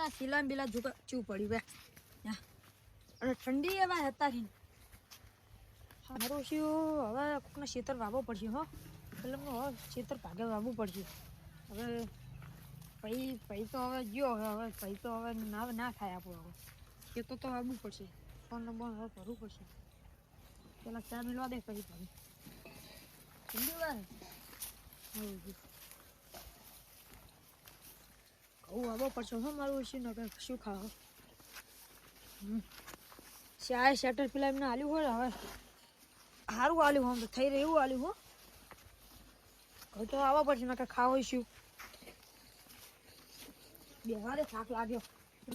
ના સિલામ બિલા ઝુકા ચૂ પડ્યું બે અને ઠંડી એવા હતા રી મારું શું હવે કોકને ખેતર વાવવો પડશે હો એટલે હવે ખેતર ભાગે વાવવું પડશે હવે પૈ તો હવે ગયો હવે પૈ તો હવે ના થાય આપણું હવે ખેતર તો વાવવું પડશે ફોન હવે ભરવું પડશે પેલા ચા મિલવા દે પછી ભરું ઠંડી વાર ઘઉં વાવવો પડશે હો મારું શું નગર શું ખાવ શાય શટર પેલા એમને આલ્યું હોય હવે સારું આલ્યું હમ તો થઈ રહ્યું એવું આલ્યું હો ઘઉં તો આવવા પડશે નકર ખાવ શું બેવા દે થાક લાગ્યો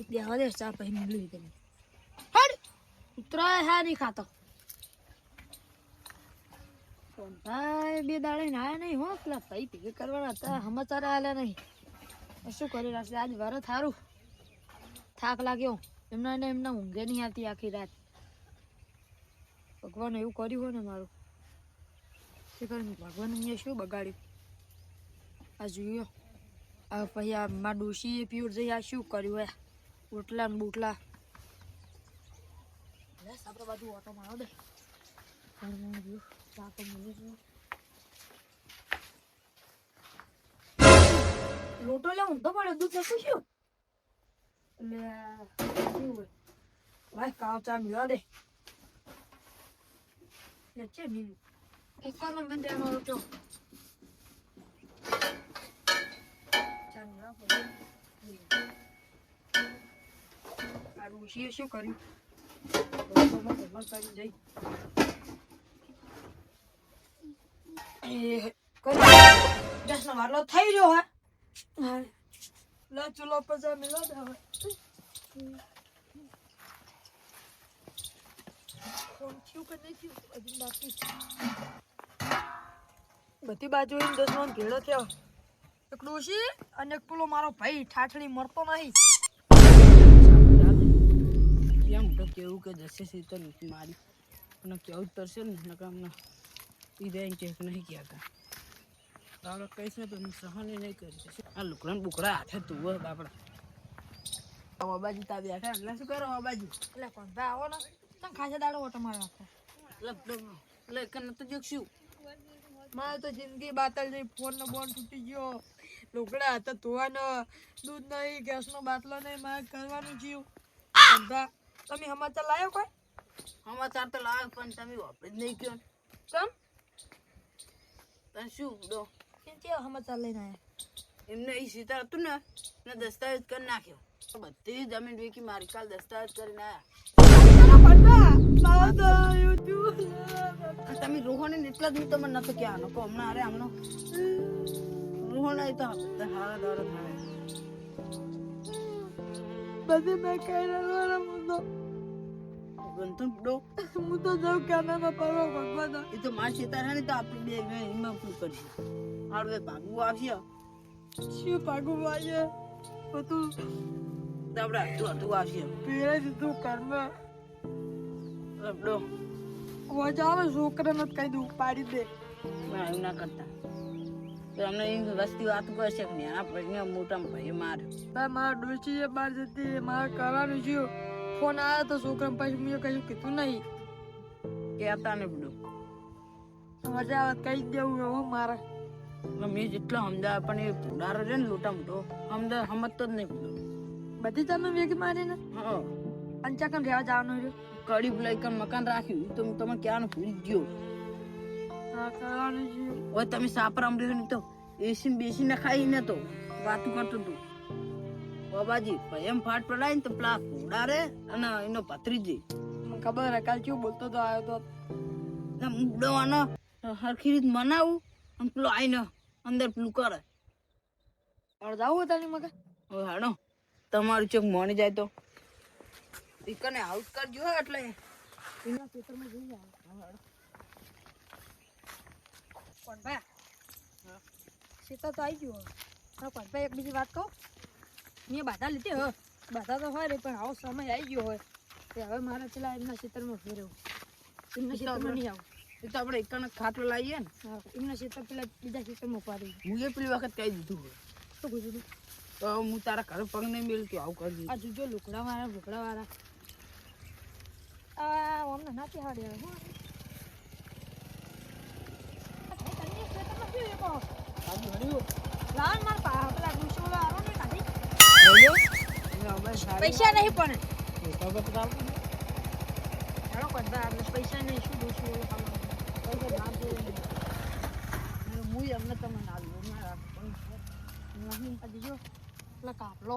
બેવા દે ચા પછી મેળવી તમે હડ ઉતરાય હા નહીં ખાતો ભાઈ બે દાડે નાયા નહીં હો પેલા ભાઈ ભેગા કરવાના હતા સમાચાર આલ્યા નહીં શું કરી રાખશે આજ વરત સારું થાક લાગ્યો એમના ઊંઘે નહીં આવતી આખી રાત ભગવાન એવું કર્યું હોય ને મારું ભગવાન અહીંયા શું બગાડ્યું આ જોયો આ પછી આ મારા ડોશીએ પ્યોર જઈ આ શું કર્યું હે ઓટલા ને બુટલા આપણે બાજુ ઓટો મારો દે લોટો લે ઊંધો પડ્યો દૂધ શું શું એટલે ભાઈ કાવ ચા મિલા દે છે મિલ એક વાર મને દે મારો તો ચા મિલા આ ઋષિએ શું કર્યું જઈ ગેસનો વાટલો થઈ રહ્યો હે લે ચૂલો પર જા મિલો દે હવે બધી બાજુ 10 મણ ભેળો થયો એક ડોશી અને એક પેલો મારો ભાઈ ઠાઠડી મરતો નહીં એમ તો કેવું કે જશે સીતર મારી અને કેવું જ પડશે ને નકામના એ બેન ચેક નહીં કહેતા તારે કહીશ ને તો સહન નહીં કરી આ લુકડા બુકડા હાથે તું હોય બાપડા બાબાજી તા બેઠા એટલે શું કરો બાબાજી એટલે કોણ ભાઈ આવો ને તમે ખાસા દાડો ઓટો મારો નાખો એટલે કને તો જોકશું મારે તો જિંદગી બાતલ જઈ ફોન નો બોન તૂટી ગયો લુકડા હાથે ધોવાનો દૂધ નહીં ગેસનો બાટલો નહીં મારે કરવાનું જીવ તમે સમાચાર લાવ્યો કોઈ સમાચાર તો લાવ્યો પણ તમે વાપરી જ નહીં કયો કેમ તને શું દો કેમ સમાચાર લઈને આવ્યા એમને એ સીતા હતું ને એને દસ્તાવેજ કરી નાખ્યો બધી જમીન વેચી મારી કાલ દસ્તાવેજ કરીને આવ્યા તમે રોહણ એટલા જ હું તમને નતો કહેવાનો કહો હમણાં અરે હમણાં રોહણ તો હારા દોર થાય બધી મેં કહી રહ્યો હું તો જાઉં ક્યાં પરવો ભગવાન એ તો માર સીતા ને તો આપણે બે એમાં શું કરીશું હાડવે ભાગવું આવશે શું ભાગવું આવશે બધું આપણે હતું આવશે પીરે દીધું ઘરમાં આપડો આવે છોકરાને જ કહી દઉં પાડી દે એવું ના કરતા તો અમને એ વસ્તી વાત કરશે કે નાના ભાઈને મોટા ભાઈ મારે મારા ડોશીએ બહાર જતી મારે કરવાનું છે ફોન આવ્યો તો છોકરા પછી મેં કશું કીધું નહીં કહેતા ને બધું મજા આવે કહી દેવું હવે મારે મેં જેટલો સમજાવે પણ એ ભૂડારો છે ને લોટા મોટો સમજતો જ નહીં બધું બધી તમે વેગી મારીને હા અંચાકન રહેવા જવાનું રહ્યું કડી લઈ મકાન રાખ્યું તો તમે ક્યાંનું ભૂલી ગયો હા કરવાનું છે હવે તમે સાપરામ રહ્યો ને તો એસી બેસીને ખાઈને તો વાતું કરતો તું બાબાજી એમ ફાટ પડાય ને તો પેલા ઘોડા અને એનો ભત્રીજી મને ખબર હે કાલ કેવું બોલતો તો આવ્યો તો મુગડવાનો હરખી રીત મનાવું અને પેલો આઈને અંદર પેલું કરે જાવું હતા ને મગા હવે હાડો તમારું ચોક મોની જાય તો કને આઉટ કરજો એટલે એના ખેતરમાં જઈ આવે કોણ ભાઈ સીતા તો આવી ગયો હા કોણ ભાઈ એક બીજી વાત કહું મેં બાધા લીધી હો બાધા તો હોય રે પણ આવો સમય આવી ગયો હોય કે હવે મારે પેલા એમના ખેતરમાં ફેરવું એમના ખેતરમાં નહીં આવું એ તો આપણે એકાને ખાટલો લાવીએ ને હા એમના ખેતર પેલા બીજા ખેતરમાં પાડી હું એ પેલી વખત કહી દીધું હોય શું કીધું તો હું તારા ઘરે પગ નહીં મેળતી આવું કરજે. આ જોજો લુકડા વાળા આ અમને નાખી હાડે હવે હું આજુ હળ્યું. લાવન માર પેલા ડુસોલા આરો ને કાઢી બોલો? હવે સારું. પૈસા નહીં પણ પૈસા તો આવતું ને. હેડો કરતા આપણે પૈસા નહીં શું ડુસોલો પૈસા ના દે હું એમને તમે ના લઉં ના રાખું. નહીં આ જોજો પેલા કાપલો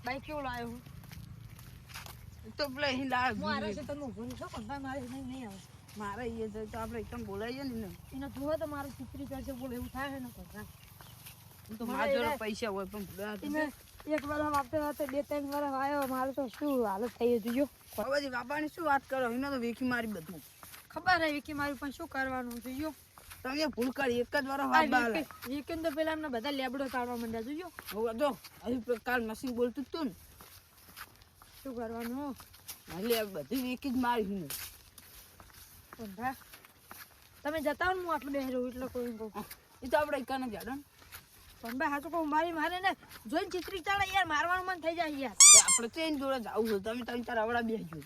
બાઈક કેવો લાવ્યો હું તો પેલા અહીં લાવ મારા છે તમે ઉભો છો પણ મારે નહીં આવે મારે એ તો આપણે એકદમ બોલાવીએ ને. એના જોવે તો મારું ચિત્રી કરશે બોલે એવું થાય ને કરતા તો મારા જોડે પૈસા હોય પણ ભૂલા એને એક વાર આપતે વાતે 2-3 વાર આવ્યો મારે તો શું હાલત થઈ જોજો બાબાજી બાપાની શું વાત કરો એને તો વેખી મારી બધું ખબર હે કે મારું પણ શું કરવાનું જોજો તમે ભૂલ કરી એક જ વાર વાત બાલે વીકેન્ડ તો પેલા એમને બધા લેબડો કાઢવા માંડ્યા જોજો હવે જો હજી કાલ મશીન બોલતું જ તું ને શું કરવાનું એટલે બધી વેકી જ મારી હું બંધા તમે જતા હો ને હું આટલું બેહરો એટલે કોઈ કહું એ તો આપણે એકાને જાડો ને પણ ભાઈ હાચું કહું મારે ને જોઈને ચિત્રી ચાલે યાર મારવાનું મન થઈ જાય યાર તે આપણે ચેન જોડે જવું છે તમે ત્રણ ચાર આવડા બેસજો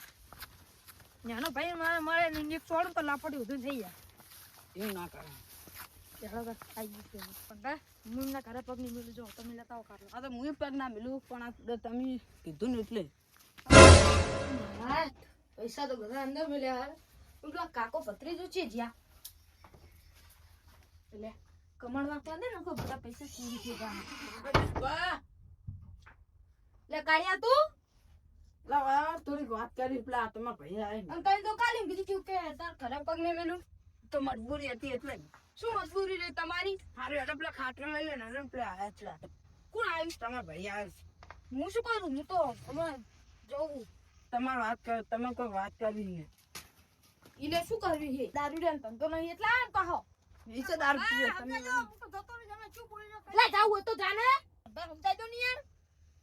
નાનો ભાઈ મારે મળે ને એક છોડ તો લાપડી ઉધું થઈ જાય એવું ના કરે ચાલો તો આવી ગયું પણ ભાઈ હું એમના ઘરે પગ નહીં મેળું જો તમે લેતા હો કાઢલો આ તો હું પગ ના મેલું પણ આ તમે કીધું ને એટલે પૈસા તો બધા અંદર મળ્યા હાર પેલો કાકો ભત્રીજો છે જ્યાં એટલે કમળવા પડે ને કોઈ બધા પૈસા ચોરી થઈ ગયા લે કાઢ્યા તું લાવા થોડીક વાત કરી પેલા તમારા ભાઈ આવે અને કઈ તો કાલી કીધું કે તાર ઘરે પગ નહીં મેલું તો મજબૂરી હતી એટલે શું મજબૂરી રે તમારી હારે એટલે પેલા ખાટલો લઈ લે ને પેલા આયા છે કોણ આવ્યું તમારા ભાઈ આવે છે હું શું કરું હું તો હમણાં જવું તમારી વાત કર તમે કોઈ વાત કરી નહીં ઈને શું કરવી છે દારૂ રે ધંધો નહીં એટલે આમ કહો નીચે દારૂ પીવે તમે લે જાવ હોય તો જાને સમજાય તો નહીં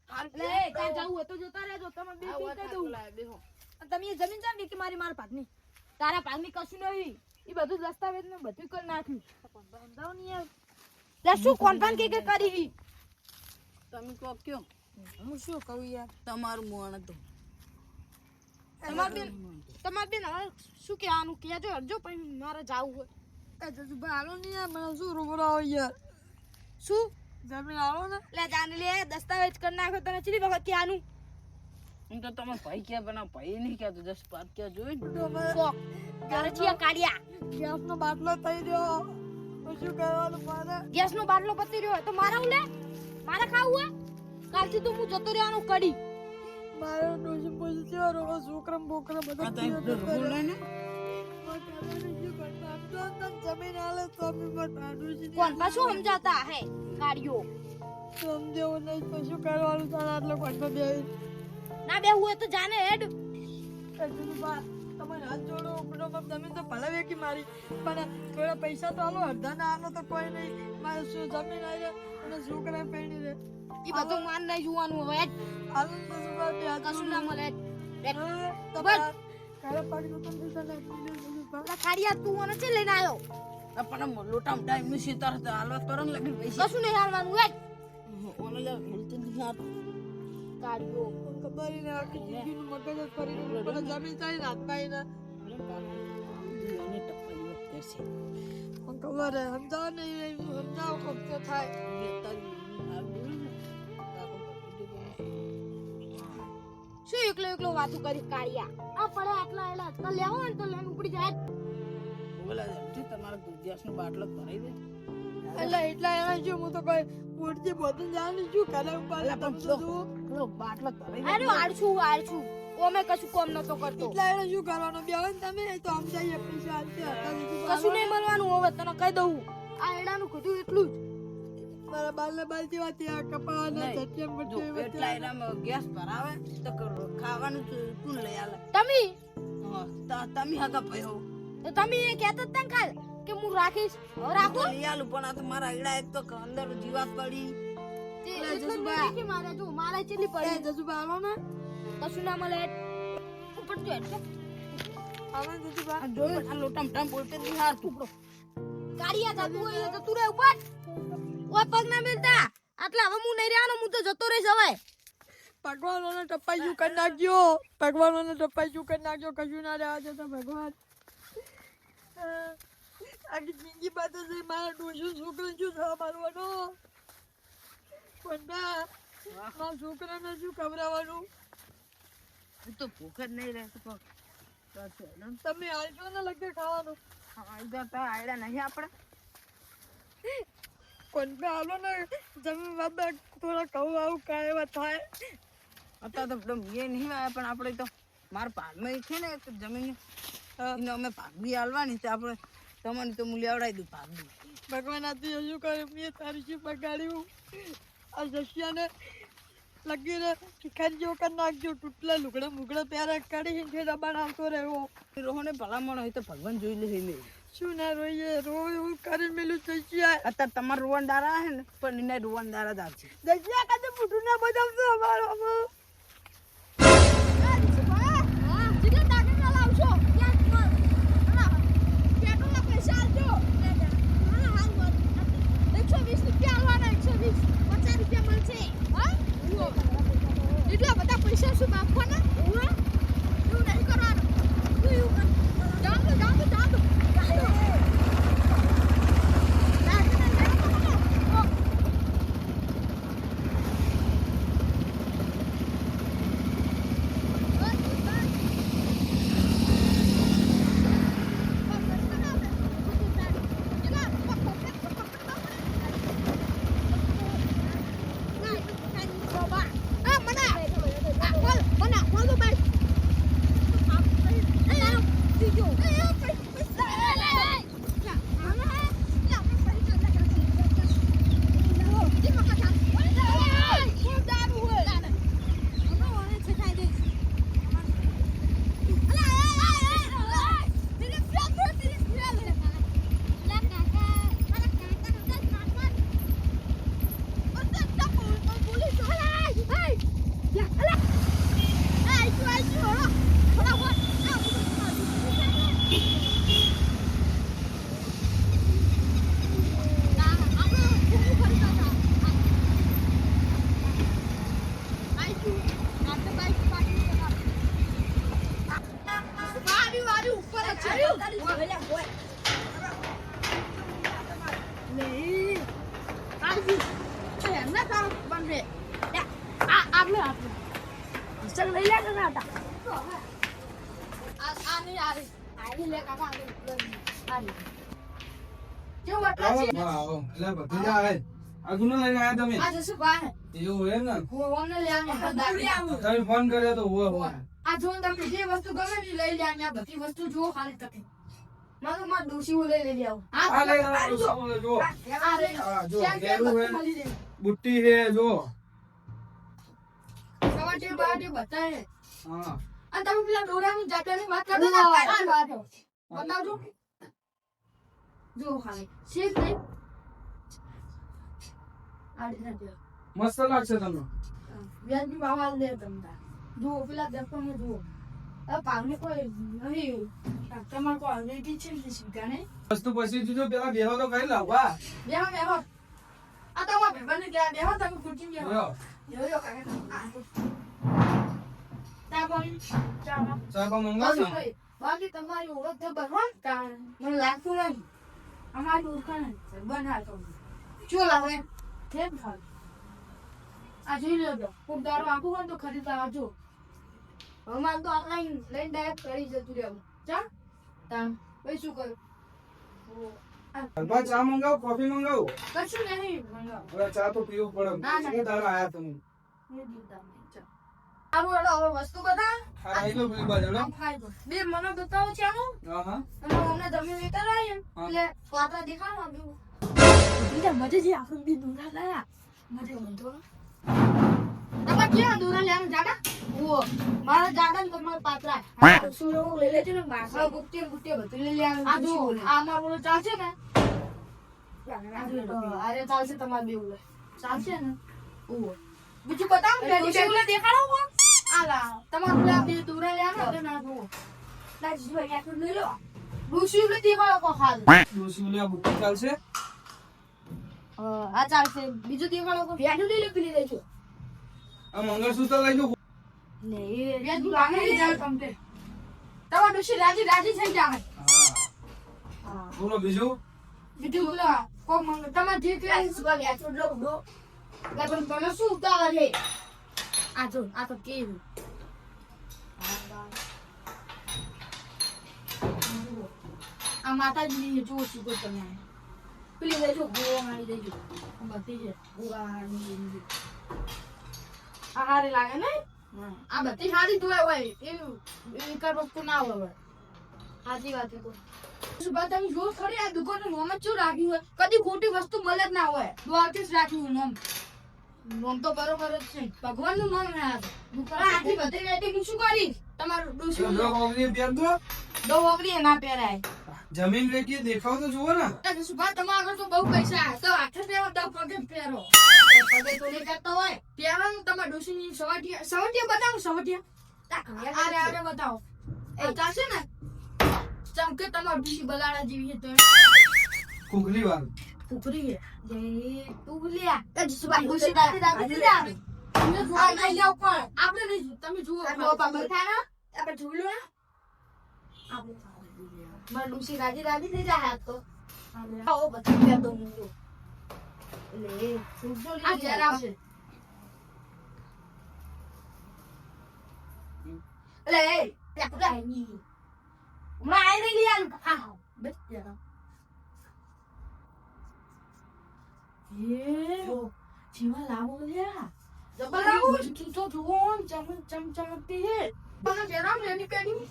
યાર લે ત્યાં જાવ હોય તો જતા રહેજો તમે બે કહી દઉં તમે એ જમીન જાવ કે મારી માર ભાગની તારા ભાગની કશું નહીં એ બધું દસ્તાવેજ ને બધું કરી નાખ્યું સમજાવ નહીં યાર લે શું કોન્ફરન્સ કે કરી તમે કહો કયો હું શું કહું યાર તમારું મોણ હતું તમાર બેન હવે શું કહેવાનું કહેજો હરજો પછી મારે જાવું હોય એ જજુભાઈ હાલો ને યાર મને શું રૂબરાવો યાર શું જમીન હાલો ને લે જાને લે દસ્તાવેજ કરી નાખો તને ચીલી વખત કહેવાનું હું તો તમે ભાઈ ક્યાં બનાવ ભાઈ નહીં કહેતો 10 વાત ક્યાં જોઈ ઘરે છીએ કાઢ્યા ગેસનો બાટલો થઈ રહ્યો તો શું કરવાનું મારે ગેસનો બાટલો પતી રહ્યો તો મારે લે મારે ખાવું હોય કાલથી તો હું જતો રહેવાનું કડી મારો ડોસી પોઝિટિવ રોગો છોકરા બોકરા બધા બોલ ને જમીન આલે તો અમે કોણ પાછું સમજાતા હે ગાડીઓ સમજેવો નહીં તો શું કરવાનું તારા આટલો કોટમાં બે ના બે હોય તો જાને હેડ તમે હાથ જોડો ઉપડો જમીન તો ભલે વેકી મારી પણ થોડા પૈસા તો આલો અડધા ના આલો તો કોઈ નહીં મારે શું જમીન આવી અને છોકરા પેણી રે ઈ બધું માન નહીં જોવાનું હવે હાલ તો કશું ના મળે તો બસ કાલે પાડી તો ખાડિયા તું મને છે લઈને આવ્યો પણ લોટામ ટાઈમ નું સીતાર તો હાલવા કરો ને લગી પૈસા કશું નહીં હાલવાનું હે ઓને લે હેલતું નહીં આ કાઢ્યો ખબર ને આખી જિંદગીનું મગજ જ ફરીને મને જમીન થાય રાત પાઈ ના અને ટપ્પા યુવક કરશે મને ખબર હે સમજાવ નહીં સમજાવ કોક તો થાય શું એકલો એકલો વાતું કરી કાઢ્યા આ પડે આટલા એલા તો લેવો ને તો લઈને ઉપડી જાય બોલા જે તમારા ગેસ નો બાટલો ભરાઈ દે એટલે એટલા એના જો હું તો કોઈ મોટી બધું જાણી છું કાલે ઉપર તમે તો જુઓ પેલો બાટલો ભરાઈ દે અરે આડછું ઓમે કશું કોમ નતો કરતો એટલા એને શું કરવાનું બે હોય ને તમે તો આમ જઈએ પૈસા આલતે હતા કશું નહીં મળવાનું હવે તને કહી દઉં આ એડાનું કીધું એટલું જ મારા બાલને બાલ જેવા ત્યાં કપાવાના ચટિયા મટિયા એટલા એનામાં ગેસ ભરાવે તો ખાવાનું કોણ લઈ આલે તમે તમે હગા ભયો તો તમે એ કહેતા હતા ને કાલ કે હું રાખીશ હવે રાખો લઈ આલું પણ આ તો મારા ઈડા એક તો અંદર જીવાત પડી જસુભાઈ મારે જો મારે ચેલી પડી જસુભાઈ આવો ને કશું ના મળે ઉપર જો એટલે આવા જસુભાઈ આ જોઈ આ લોટામ ટામ બોલતે નહીં હાર ટુકડો કાઢિયા જાતું હોય તો તું રે ઉપર ઓ પગ ના મિલતા આટલે હવે હું નહીં રહેવાનો, હું તો જતો રહીશ હવે. ભગવાનોને ટપાઈ કરી નાખજો, ભગવાનોને ટપાઈ કરી નાખજો, કશું ના રહેવા જતા ભગવાન. આખી જિંદગી બાદ મારા ડોશું છોકરો શું થવા મારવાનો પણ મારા છોકરાને શું ખવડાવવાનું? એ તો ભૂખ જ નહીં રહેતી પણ તમે આવશો ને લગતે ખાવાનું આયડા નહીં આપણે પણ હાલો ને જમીન બાબા થોડા કહું આવું કાંઈ એવા થાય. અત્યારે તો એ નહીં આવ્યા પણ આપણે તો મારા ભાગમાં છે ને એક જમીન એને અમે ભાગ બી હાલવાની છે આપણે તમને તો હું લેવડાવી દઉં ભાગ બી. ભગવાન આથી હજુ કરે મેં તારી શું બગાડ્યું? આ જશિયાને લગીને ખીખારી જેવો કરી નાખજો, તૂટલા લુગડા મુગડા પહેરા કાઢી છે દબાણ આવતો રહ્યો. રોહને ભલામણ હોય તો ભગવાન જોઈ લે નહીં. શું ના રોઈએ? રો એવું કરી મેલું થઈ જાય. અત્યારે તમારા રોવાન દારા હે ને પણ એને રોવાન દારા જ આવશે. જશિયા કાજે મોઢું ના બજાવતો અમારો કેટલા ટાકા લાવશો? પેટ્રોલના પૈસા આપજો. 120 રૂપિયા આલવાના, 120 50 રૂપિયા મળશે. હા એટલા બધા પૈસા શું આપવાના? એવું નહીં કરવાનું. જાઓ ફોન કર્યો તો આ જો તમને જે વસ્તુ ગમે ને લઈ લે, આ બધી વસ્તુ જો ખાલી તકે મારો માં ડોસી લઈ આવું. આ લઈ જો બુટ્ટી હે જો સવાટે બાટે બતાય. હા અને તમે પેલા ડોરાની જાતની વાત કરતા હતા, બતાવજો. જો ખાલી શેક નહીં મસ્ત લાગશે તમને. વ્યાજબી ભાવ દે તમને. જુઓ પેલા દર્પણમાં જુઓ. આ પાવને કોઈ નહીં તમારે કોઈ રેડી છે ને સ્વીકારે વસ્તુ પછી જોજો પેલા બેહો તો કઈ લાવવા. બેહો આ તમારા ભાઈબંધને ગયા બેહો તમે ખુરશી બેહો. જો કાકા ચા પાણી ચા પા મંગાવો ને. બાકી તમારી ઓળખ તો બનવા કારણ મને લાગતું નહીં અમારી ઓળખાણ બનાવતો શું લાવે કેમ ખાવ આ જોઈ લેજો ખૂબ દારો આખું હોય તો ખરીદવા આવજો. હવે મારે તો ઓનલાઈન લઈને ડાયરેક્ટ કરી જતું રહેવું. ચા તાન પછી શું કરું? હલવા ચા મંગાવો કોફી મંગાવો. કશું નહીં મંગાવો. હવે ચા તો પીવું પડે. ના, ના. શું તારા આયા તમે? આવું હેડો હવે વસ્તુ બધા આ આઈ લો પેલી બાજુ હેડો. આમ ખાઈ દો. બે મને બતાવો છે આનું હા હા અને અમને તમે લેતા આવ્યા હા. એટલે પાતા દેખાડો આપ્યું. એટલે મજે જે આખું બી દૂરા લાયા મજે મંતો તમારે ક્યાં દૂરા લેવાનું જાડા? ઓ મારા જાડા ને તમારા પાતરા સુરો લઈ લેજો ને માખા ગુપ્તે ગુપ્તે બધું લઈ લેવાનું. આ જો આ મારો ચાલશે ને અરે ચાલશે તમારે બેવું લે ચાલશે ને. ઓ બીજું બતાવો ને બેવું દેખાડો કોણ આલા તમારે પેલા બે દૂરા લેવાનું એટલે ના જુઓ લાજી ભાઈ આખું લઈ લો ડુસી લે દેખાડો કો હાલ ડોસી ઓલી આ બુટ્ટી ચાલશે. આ ચાલશે બીજું દેખાડો તો વ્યાજુ લઈ લો પેલી લઈશું આ મંગળસૂત્ર લઈ લો. ને એ વ્યાજુ લાગે ને જાય તમને તમાર ડોશી રાજી રાજી થઈ જાય હા બોલો બીજું. બીજું બોલો કોક મંગ તમાર જે કે વ્યાજુ લો ડો પણ તમે શું ઉતાવળ છે આ તો કેવું આ માતાજીની જો શું તો તમે પેલી દેજો ગોવા મારી દેજો બધી છે ગોવા મારી આ હારી લાગે ને આ બધી હારી જોય હોય એ કર વસ્તુ ના હોય સાચી વાત છે શું વાત તમે જો ખરી આ દુકાનનું નામ જ શું રાખ્યું હોય કદી ખોટી વસ્તુ મળે જ ના હોય દ્વારકેશ રાખ્યું નામ નામ તો બરોબર જ છે ભગવાનનું નામ હે આ દુકાન આટલી બધી રેટિંગ શું કરી તમારું ડોસી લો ઓગળી પહેર દો. દો ઓગળી ના પહેરાય જમીન વેચી દેખાવ તો જુઓ ને. સુભા તમારા આગળ તો બહુ પૈસા તો હાથે પહેરો તો પગે પહેરો પગે તો નહીં કરતો હોય પહેરવાનું તમારા ડોશીની સવટિયા બતાવો સવટિયા અરે બતાવો એ ચાલશે ને ચમકે તમારી ડોશી બલાડા જેવી છે તો કુકલી વાળ. ટુકડી છે જે ટુકલિયા એ સુભા ડોશી દાદી તમે જો આ લઈ જાવ પણ આપણે નહીં તમે જુઓ પાપા થાય આપણે જોઈ લો ને આપણે મારી ડોશી રાજી રાજી થઈ જાય તો આવો બધી બે તો મૂકો એટલે સુજો આ જરા છે એટલે એ પેપડા ની હમણાં આઈ રહી યાર હા બસ જરા એ જીવા લાવો લે જબર લાવો તું તો જુઓ ચમચમતી હે પણ જરા લેની પેડી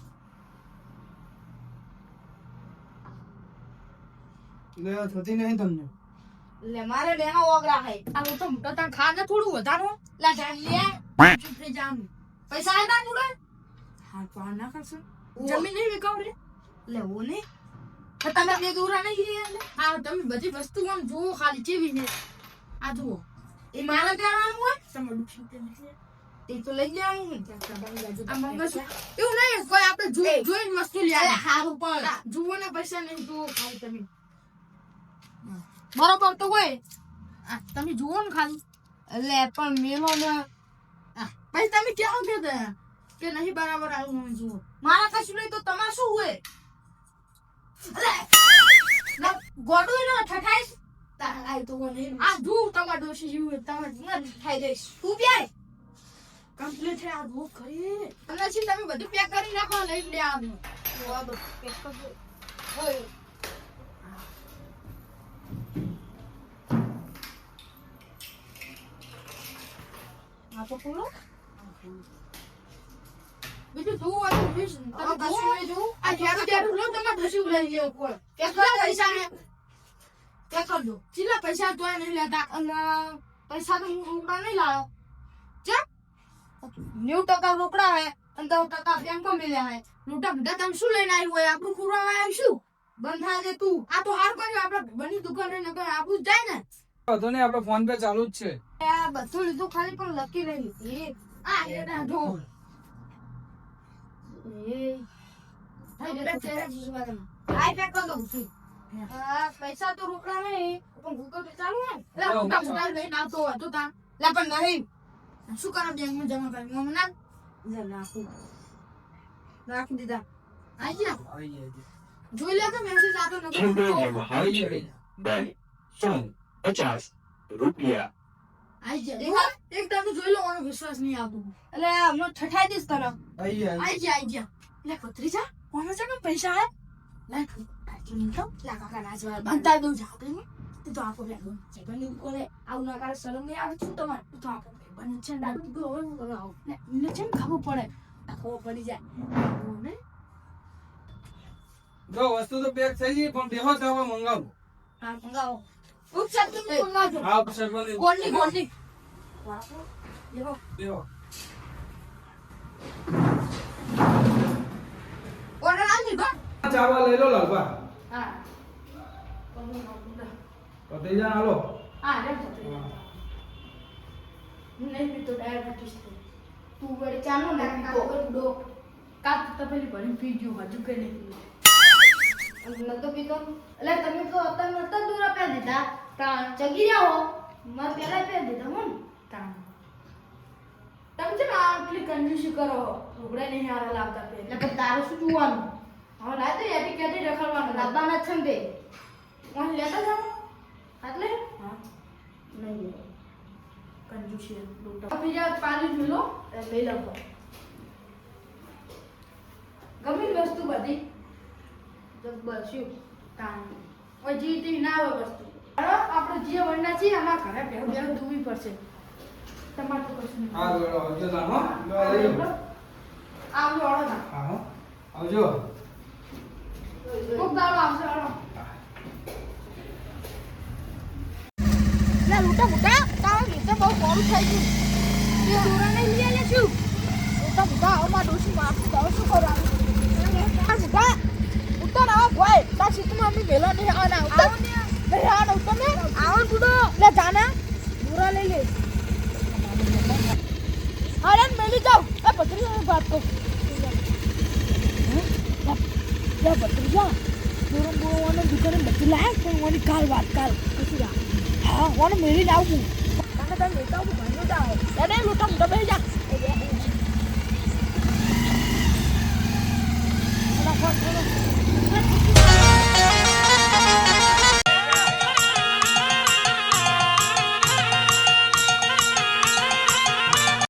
લે થતી નહીં તમને. લે મારે બેનો ઓગરા હે આ તો મોટો તા ખાને થોડું વધારો લા જાન લે ચૂપ થઈ જામ પૈસા આયા તું લે હા તો આ ના કરશે જમીન નહીં વેકાવ રે લે ઓ ને તો તમે બે દૂરા નહીં લે આ તમે બધી વસ્તુ આમ જુઓ ખાલી જેવી છે આ જુઓ એ મારા કહેવાનું હોય તમે દુખી તે નહીં તે તો લઈ જાવ આ મંગસ એવું નહીં કોઈ આપણે જોઈને વસ્તુ લે હારું પણ જુઓ ને પૈસા નહીં જુઓ ખાલી તમે બરોબર તો હોય તમે જુઓ ને ખાલી એટલે પણ મેલો ને પછી તમે ક્યાં કહેતા કે નહીં બરાબર આવ્યું જુઓ મારા કશું નહીં તો તમારે શું હોય ગોડું નો ઠઠાઈશ આ જુ તમારે ડોશી જેવું તમે થઈ જઈશ તું પ્યાય કમ્પ્લીટ છે આ ભૂખ ખરી અને છે તમે બધું પેક કરી નાખો લઈ લે આનું આ બધું પેક કરજો હોય આ તો પૂરો બીજું તું આ તો વિશ તમે કશું જો આ જ્યારે લો તમારે દસી લઈ લેવો કોણ કેટલા પૈસા ને કે કરજો ચીલા પૈસા તો નહીં લેતા અને પૈસા તો હું રોકડા નહીં લાવ્યો ચા 90% રોકડા હે અને 10% બેંકમાં મળ્યા હે લૂટા બધા તમે શું લઈને આવ્યું હોય આપણું ખુરાવા આવીશું બંધ થાય દે તું આ તો હાર કર્યો આપણે બની દુકાન રહીને કઈ આપણું જાય ને વધુ ને આપણે ફોન પે ચાલુ જ છે. આ બધું લીધું ખાલી પણ લકી રહી આ એના જો પૈસા તો રોકડા નહીં પણ ગૂગલ પે ચાલુ ને મોટા મોટા લઈને આવતો હોય તો તા લે પણ નહીં શું કરો બેંકમાં જમા કરી મમ્મી ના નાખું રાખી દીધા આઈ ગયા જોઈ લે કે મેસેજ આવતો નથી રૂપિયા આઈ ગયા એક તમે જોઈ લો મને વિશ્વાસ નહીં આવતો એટલે હમણાં ઠઠાઈ દઈશ તને આઈ ગયા લે પત્રી જા કોને છે કે પૈસા હે લે લા કાકા નાચવા બંધા દઉં જાતે ને તો આપો લે જગની કોલે આવ ના કાલે શરમ નહીં આવે છું તમારે તો આપો બન છે ડાડું તો હવે હું આવ ને ઇને છે ખાવું પડે ખબર પડી જાય ને જો વસ્તુ તો પેક થઈ ગઈ પણ બેહો તો હવે મંગાવો. હા મંગાવો ઉપસાદ તમે મંગાવજો હા સરપંચ ગોલ્ડી લેવો બેહો. ઓર્ડર આલી ગો ચાવા લઈ લો લાલબા. હા પતઈ જા હાલો. હા રે નહીં પીતો ડાયાબિટીસ તું વડે ચાલો ને કાકો ડો કાક તો પેલી ભરી પીજો હજુ કે નહીં નતો પીતો એટલે તમે તો અત્યારે નતા દૂર આપી દીધા તાણ ચગી રહ્યા હો મેં પહેલા આપી દીધા હો ને તાણ તમે છે ને આટલી કંજૂસી કરો લુગડે નહીં હારા લાવતા પે એટલે પછી તારું શું જોવાનું હવે લાય તો એટી કેટી રખડવાનું લાવવાના જ છે ને બે અહીં લેતા જાઓ એટલે હા નહીં કંજૂસી લૂંટા બીજા પાણી મિલો લઈ લો ગમી વસ્તુ બધી બસ્યું તાણ ઓય જીતી ના હોય વસ્તુ અરે આપણે જે વણના છીએ આમાં ઘરે બેહો બેહો દૂવી પડશે તમારે તો કશું નહીં હા જોડો આવજો તા હો લઈ લો આવજો ઓળો ના હા હો આવજો ખૂબ દાડો આવશે ઓળો લે લૂટા મોટા તારા લીધે બહુ મોડું થઈ ગયું તે દોરા નહીં લઈ આલે છું લૂટા મોટા હવે મારા ડોશી માફી દઉં શું કરવાનું આ મોટા ઉત્તર આવો ભાઈ તાર સીટમાં અમે વેલો નહીં આના ઉત્તર નહીં આના ઉત્તર ને આવો બુડો લે જાના દોરા લઈ લે અરે મેલી જાવ એ ભત્રીજા ની વાત કહું લે ભત્રીજા દોરમ બોવાનો દુકાને બધી લાય પણ ઓની કાલ વાત કાલ કશું રા હા ઓને મેલી જાવ હું તને તને લેતા હું ભાઈનો જાવ એને લૂટા મોટા બેસી જા ફોન